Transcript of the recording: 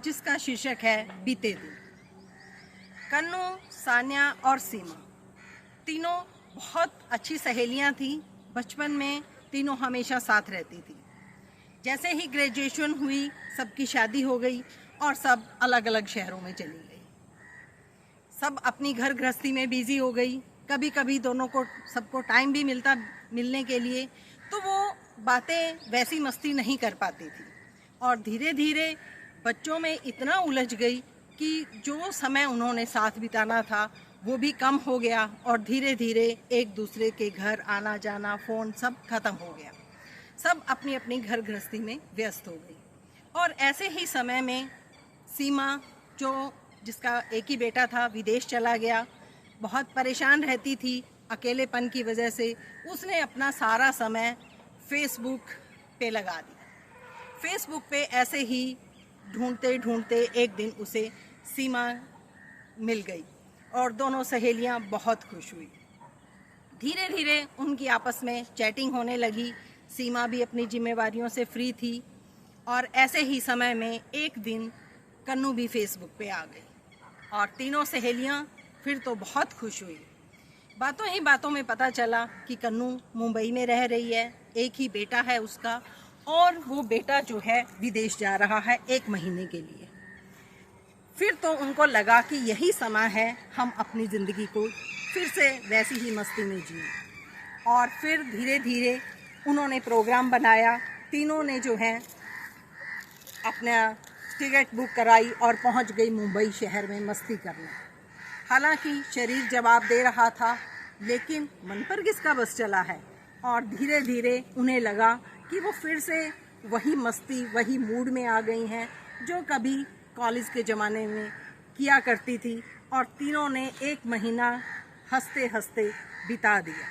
जिसका शीर्षक है बीते दिन। कन्नू, सान्या और सीमा तीनों बहुत अच्छी सहेलियां थीं। बचपन में तीनों हमेशा साथ रहती थी। जैसे ही ग्रेजुएशन हुई, सबकी शादी हो गई और सब अलग अलग शहरों में चली गई। सब अपनी घर गृहस्थी में बिजी हो गई। कभी कभी दोनों को सबको टाइम भी मिलने के लिए, तो वो बातें वैसी मस्ती नहीं कर पाती थी और धीरे धीरे बच्चों में इतना उलझ गई कि जो समय उन्होंने साथ बिताना था वो भी कम हो गया और धीरे धीरे एक दूसरे के घर आना जाना, फ़ोन सब खत्म हो गया। सब अपनी अपनी घर गृहस्थी में व्यस्त हो गई। और ऐसे ही समय में सीमा, जिसका एक ही बेटा था, विदेश चला गया। बहुत परेशान रहती थी अकेलेपन की वजह से। उसने अपना सारा समय फेसबुक पे लगा दिया। फेसबुक पे ऐसे ही ढूंढते ढूंढते एक दिन उसे सीमा मिल गई और दोनों सहेलियां बहुत खुश हुई। धीरे धीरे उनकी आपस में चैटिंग होने लगी। सीमा भी अपनी जिम्मेवारियों से फ्री थी और ऐसे ही समय में एक दिन कन्नू भी फेसबुक पे आ गई और तीनों सहेलियां फिर तो बहुत खुश हुई। बातों ही बातों में पता चला कि कन्नू मुंबई में रह रही है, एक ही बेटा है उसका और वो बेटा जो है विदेश जा रहा है 1 महीने के लिए। फिर तो उनको लगा कि यही समय है हम अपनी ज़िंदगी को फिर से वैसी ही मस्ती में जिए। और फिर धीरे धीरे उन्होंने प्रोग्राम बनाया। तीनों ने जो है अपना टिकट बुक कराई और पहुंच गई मुंबई शहर में मस्ती करने। हालांकि शरीर जवाब दे रहा था, लेकिन मन पर किसका बस चला है। और धीरे धीरे उन्हें लगा कि वो फिर से वही मस्ती, वही मूड में आ गई हैं जो कभी कॉलेज के ज़माने में किया करती थी। और तीनों ने 1 महीना हंसते हंसते बिता दिया।